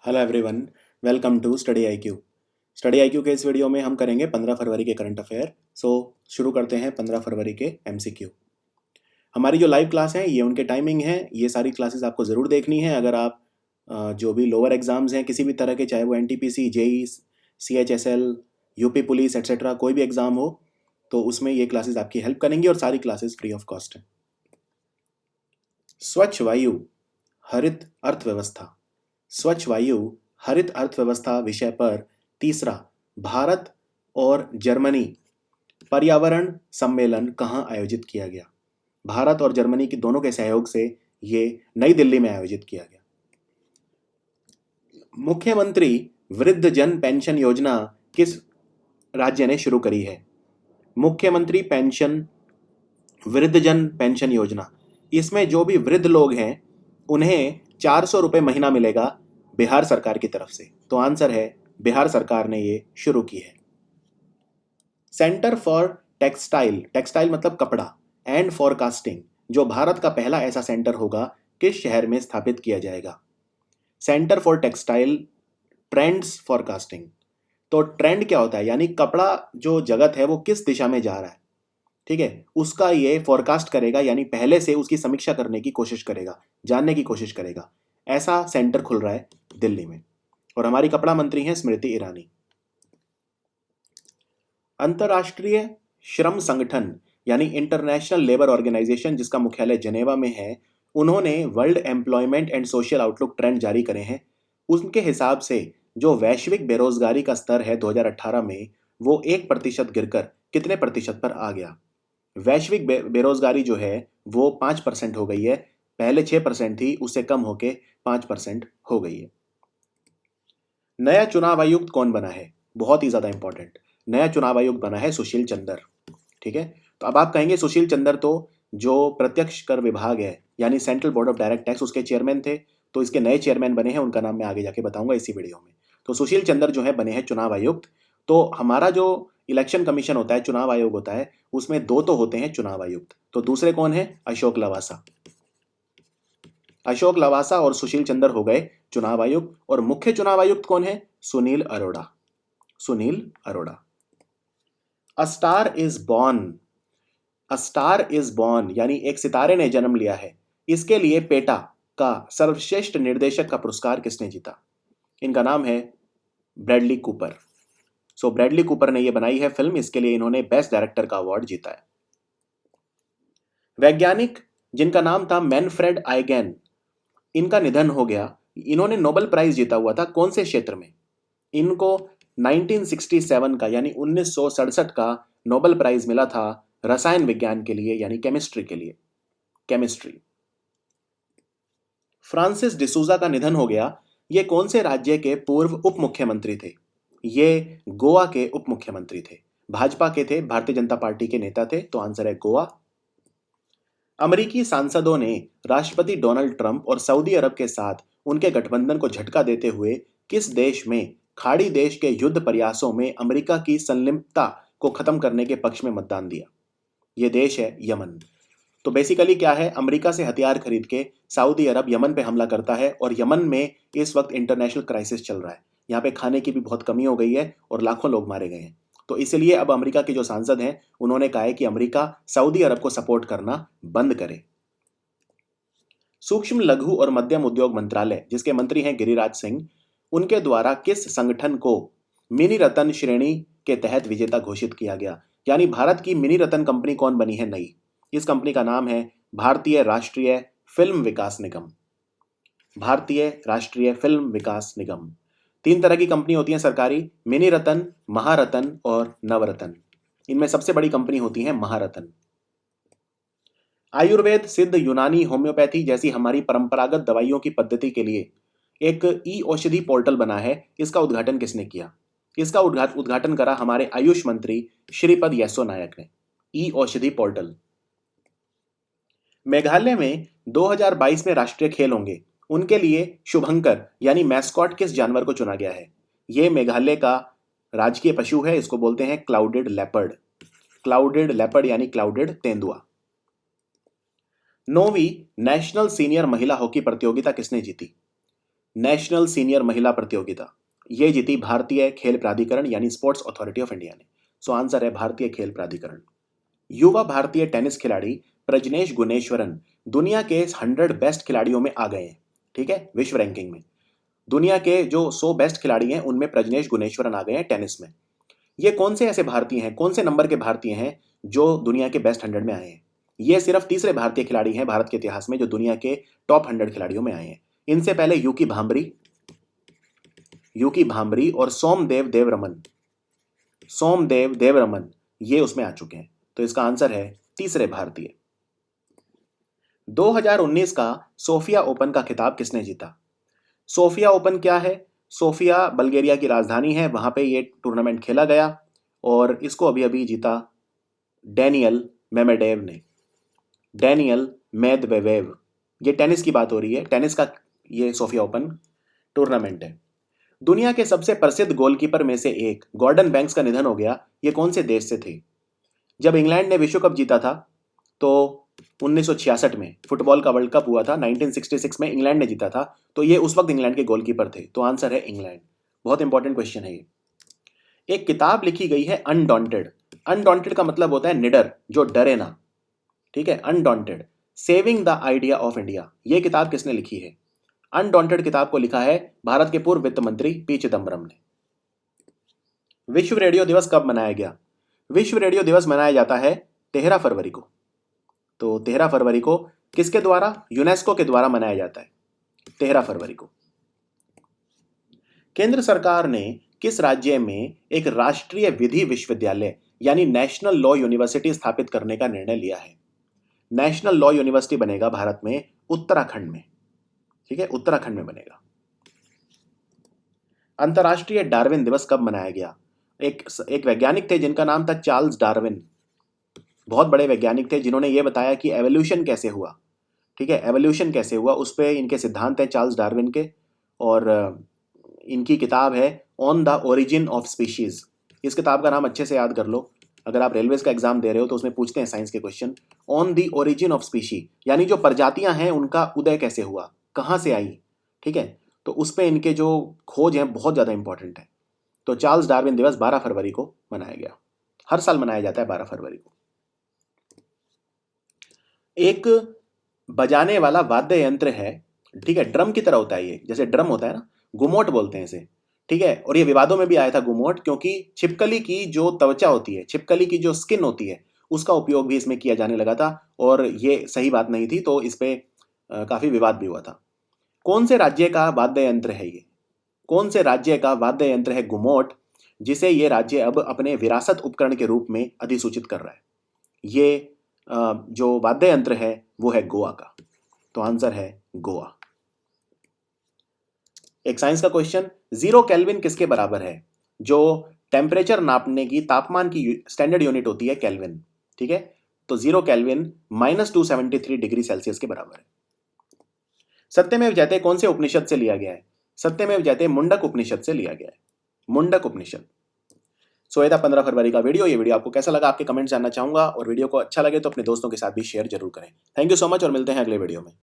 Hello everyone, welcome to study IQ. Study IQ के इस video में हम करेंगे 15 फरवरी के करंट अफेयर। शुरू करते हैं 15 फरवरी के एमसीक्यू। हमारी जो लाइव क्लास है ये उनके टाइमिंग है। ये सारी क्लासेस आपको ज़रूर देखनी है। अगर आप जो भी लोअर एग्जाम्स हैं किसी भी तरह के, चाहे वो NTPC, JE, CHSL, UP police etcetera, कोई भी एग्ज़ाम हो तो उसमें ये क्लासेस आपकी हेल्प करेंगी और सारी क्लासेस फ्री ऑफ कॉस्ट हैं। स्वच्छ वायु, हरित अर्थव्यवस्था। स्वच्छ वायु, हरित अर्थव्यवस्था विषय पर तीसरा भारत और जर्मनी पर्यावरण सम्मेलन कहाँ आयोजित किया गया? भारत और जर्मनी की दोनों के सहयोग से ये नई दिल्ली में आयोजित किया गया। मुख्यमंत्री वृद्ध जन पेंशन योजना किस राज्य ने शुरू करी है? मुख्यमंत्री पेंशन वृद्ध जन पेंशन योजना, इसमें जो भी वृद्ध लोग हैं उन्हें 400 रुपये महीना मिलेगा बिहार सरकार की तरफ से। तो आंसर है बिहार सरकार ने ये शुरू की है। सेंटर फॉर टेक्सटाइल, टेक्सटाइल मतलब कपड़ा, एंड फॉरकास्टिंग, जो भारत का पहला ऐसा सेंटर होगा, किस शहर में स्थापित किया जाएगा? Centre for textile trends forecasting. तो ट्रेंड क्या होता है, यानी कपड़ा जो जगत है वो किस दिशा में जा रहा है, ठीक है, उसका ये फोरकास्ट करेगा, यानी पहले से उसकी समीक्षा करने की कोशिश करेगा, जानने की कोशिश करेगा। ऐसा सेंटर खुल रहा है दिल्ली में और हमारी कपड़ा मंत्री हैं स्मृति ईरानी। अंतर्राष्ट्रीय श्रम संगठन यानी इंटरनेशनल लेबर ऑर्गेनाइजेशन, जिसका मुख्यालय जेनेवा में है, उन्होंने world employment and social outlook trend जारी करे हैं। उनके हिसाब से जो वैश्विक बेरोजगारी का स्तर है 2018 में, वो 1% गिरकर कितने प्रतिशत पर आ गया? वैश्विक बेरोजगारी जो है वो 5% हो गई है। पहले 6% थी, उससे कम होके 5% हो गई है। नया चुनाव आयुक्त कौन बना है? बहुत ही ज्यादा इंपॉर्टेंट। नया चुनाव आयुक्त बना है सुशील चंद्र, ठीक है। तो अब आप कहेंगे सुशील चंद्र तो जो प्रत्यक्ष कर विभाग है यानी central board of direct tax, उसके चेयरमैन थे, तो इसके नए चेयरमैन बने हैं, उनका नाम मैं आगे जाके बताऊंगा इसी वीडियो में। तो सुशील चंद्र जो है बने हैं चुनाव आयुक्त। तो हमारा जो इलेक्शन कमीशन होता है, चुनाव आयोग होता है, उसमें दो तो होते हैं चुनाव आयुक्त। तो दूसरे कौन है? अशोक लवासा। अशोक लवासा और सुशील चंद्र हो गए चुनाव आयुक्त। और मुख्य चुनाव आयुक्त कौन है? Sunil Arora. Sunil Arora. A star is born, a star is born यानी एक सितारे ने जन्म लिया है, इसके लिए पेटा का सर्वश्रेष्ठ निर्देशक का पुरस्कार किसने जीता? इनका नाम है ब्रैडली कूपर। सो ब्रैडली कूपर ने यह बनाई है फिल्म, इसके लिए इन्होंने बेस्ट डायरेक्टर का अवार्ड जीता है। वैज्ञानिक जिनका नाम था मैनफ्रेड आइगेन, इनका निधन हो गया। इन्होंने नोबेल प्राइज जीता हुआ था, कौन से क्षेत्र में? इनको 1967 का यानी 1967 का नोबेल प्राइज मिला था रसायन विज्ञान के लिए, यानी केमिस्ट्री के लिए, केमिस्ट्री। फ्रांसिस डिसूजा का निधन हो गया। ये कौन से राज्य के पूर्व उप मुख्यमंत्री थे? ये गोवा के उप मुख्यमंत्री थे, भाजपा के थे, भारतीय जनता पार्टी के नेता थे। तो आंसर है गोवा। अमेरिकी सांसदों ने राष्ट्रपति डोनाल्ड ट्रंप और सऊदी अरब के साथ उनके गठबंधन को झटका देते हुए किस देश में खाड़ी देश के युद्ध प्रयासों में अमेरिका की संलिप्तता को खत्म करने के पक्ष में मतदान दिया? यह देश है यमन। तो बेसिकली क्या है, अमेरिका से हथियार खरीद के सऊदी अरब यमन पे हमला करता है और यमन में इस वक्त इंटरनेशनल क्राइसिस चल रहा है। यहाँ पे खाने की भी बहुत कमी हो गई है और लाखों लोग मारे गए हैं। तो इसलिए अब अमेरिका के जो सांसद हैं उन्होंने कहा है कि अमेरिका सऊदी अरब को सपोर्ट करना बंद करे। सूक्ष्म लघु और मध्यम उद्योग मंत्रालय, जिसके मंत्री हैं गिरिराज सिंह, उनके द्वारा किस संगठन को मिनी रत्न श्रेणी के तहत विजेता घोषित किया गया? यानी भारत की मिनी रत्न कंपनी कौन बनी है नई? इस कंपनी का नाम है भारतीय राष्ट्रीय फिल्म विकास निगम। भारतीय राष्ट्रीय फिल्म विकास निगम। 3 तरह की कंपनी होती हैं सरकारी, मिनी रत्न, महारत्न और नवरत्न। इनमें सबसे बड़ी कंपनी होती है महारत्न। आयुर्वेद, सिद्ध, यूनानी, होम्योपैथी जैसी हमारी परंपरागत दवाइयों की पद्धति के लिए एक ई औषधि पोर्टल बना है, इसका उद्घाटन किसने किया? इसका उद्घाटन करा हमारे आयुष मंत्री श्रीपद येसो नायक ने। ई औषधि पोर्टल। मेघालय में 2022 में राष्ट्रीय खेल होंगे, उनके लिए शुभंकर यानी मैस्कॉट किस जानवर को चुना गया है? यह मेघालय का राजकीय पशु है, इसको बोलते हैं क्लाउडेड लेपर्ड। क्लाउडेड लेपर्ड यानी क्लाउडेड तेंदुआ। 9वीं नेशनल सीनियर महिला हॉकी प्रतियोगिता किसने जीती? नेशनल सीनियर महिला प्रतियोगिता, ये जीती भारतीय खेल प्राधिकरण यानी स्पोर्ट्स अथॉरिटी ऑफ इंडिया ने। सो आंसर है भारतीय खेल प्राधिकरण। युवा भारतीय टेनिस खिलाड़ी प्रजनेश गुणेश्वरन दुनिया के 100 बेस्ट खिलाड़ियों में आ गए हैं। ठीक है, विश्व रैंकिंग में दुनिया के जो 100 बेस्ट खिलाड़ी हैं उनमें प्रजनेश गुणेश्वरन आ गए हैं टेनिस में। ये कौन से ऐसे भारतीय हैं, कौन से नंबर के भारतीय हैं जो दुनिया के बेस्ट 100 में आए हैं? ये सिर्फ तीसरे भारतीय खिलाड़ी हैं भारत के इतिहास में जो दुनिया के टॉप 100 खिलाड़ियों में आए हैं। इनसे पहले यूकी भांबरी और सोमदेव देवरमन ये उसमें आ चुके हैं। तो इसका आंसर है तीसरे भारतीय। 2019 का सोफिया ओपन का खिताब किसने जीता? सोफिया ओपन क्या है? सोफिया बल्गेरिया की राजधानी है, वहां पे ये टूर्नामेंट खेला गया और इसको अभी अभी जीता डैनियल मेदवेदेव। ये टेनिस की बात हो रही है, टेनिस का ये सोफिया ओपन टूर्नामेंट है। दुनिया के सबसे प्रसिद्ध गोलकीपर में से एक गॉर्डन बैंक्स का निधन हो गया। ये कौन से देश से थे? जब इंग्लैंड ने विश्व कप जीता था तो 1966 में फुटबॉल का वर्ल्ड कप हुआ था, 1966 में इंग्लैंड ने जीता था, तो ये उस वक्त इंग्लैंड के गोलकीपर थे। तो आंसर है इंग्लैंड। बहुत इंपॉर्टेंट क्वेश्चन है ये। एक किताब लिखी गई है अनडॉन्टेड। अनडॉन्टेड का मतलब होता है निडर, जो डरे ना। ठीक है, undaunted, saving the idea of India, ये किताब किसने लिखी है? अनडॉन्टेड किताब को लिखा है भारत के पूर्व वित्त मंत्री पी चिदम्बरम ने। विश्व रेडियो दिवस कब मनाया गया? विश्व रेडियो दिवस मनाया जाता है 13 फरवरी को। तो 13 फरवरी को किसके द्वारा? यूनेस्को के द्वारा मनाया जाता है 13 फरवरी को। केंद्र सरकार ने किस राज्य में एक राष्ट्रीय विधि विश्वविद्यालय यानी नेशनल लॉ यूनिवर्सिटी स्थापित करने का निर्णय लिया है? नेशनल लॉ यूनिवर्सिटी बनेगा भारत में उत्तराखंड में। ठीक है, उत्तराखंड में बनेगा। अंतर्राष्ट्रीय डार्विन दिवस कब मनाया गया? एक वैज्ञानिक थे जिनका नाम था चार्ल्स डार्विन। बहुत बड़े वैज्ञानिक थे जिन्होंने ये बताया कि एवोल्यूशन कैसे हुआ। ठीक है, एवोल्यूशन कैसे हुआ उस पे इनके सिद्धांत हैं चार्ल्स डार्विन के, और इनकी किताब है on the origin of species. इस किताब का नाम अच्छे से याद कर लो, अगर आप रेलवेज का एग्जाम दे रहे हो तो उसमें पूछते हैं साइंस के question. On the origin of species यानी जो प्रजातियां हैं उनका उदय कैसे हुआ, कहाँ से आई। ठीक है, तो उस पर इनके जो खोज हैं बहुत ज़्यादा इंपॉर्टेंट है। तो चार्ल्स डार्विन दिवस 12 फरवरी को मनाया गया, हर साल मनाया जाता है 12 फरवरी को। एक बजाने वाला वाद्य यंत्र है, ठीक है, ड्रम की तरह होता है ये, जैसे ड्रम होता है ना, गुमोट बोलते हैं इसे। ठीक है, और ये विवादों में भी आया था गुमोट, क्योंकि छिपकली की जो त्वचा होती है, छिपकली की जो स्किन होती है, उसका उपयोग भी इसमें किया जाने लगा था और ये सही बात नहीं थी, तो इस पे काफी विवाद भी हुआ था। कौन से राज्य का वाद्य यंत्र है ये? कौन से राज्य का वाद्य यंत्र है गुमोट, जिसे ये राज्य अब अपने विरासत उपकरण के रूप में अधिसूचित कर रहा है? ये जो वाद्य यंत्र है वो है गोवा का। तो आंसर है गोवा। एक साइंस का क्वेश्चन, 0 केल्विन किसके बराबर है? जो टेम्परेचर नापने की, तापमान की स्टैंडर्ड यूनिट होती है केल्विन। ठीक है, तो 0 केल्विन -273 डिग्री सेल्सियस के बराबर है। सत्यमेव जयते कौन से उपनिषद से लिया गया है? सत्यमेव जयते मुंडक उपनिषद से लिया गया है, मुंडक उपनिषद। सो ये था 15 फरवरी का वीडियो। ये वीडियो आपको कैसा लगा आपके कमेंट जानना चाहूंगा, और वीडियो को अच्छा लगे तो अपने दोस्तों के साथ भी शेयर जरूर करें। थैंक यू सो मच और मिलते हैं अगले वीडियो में।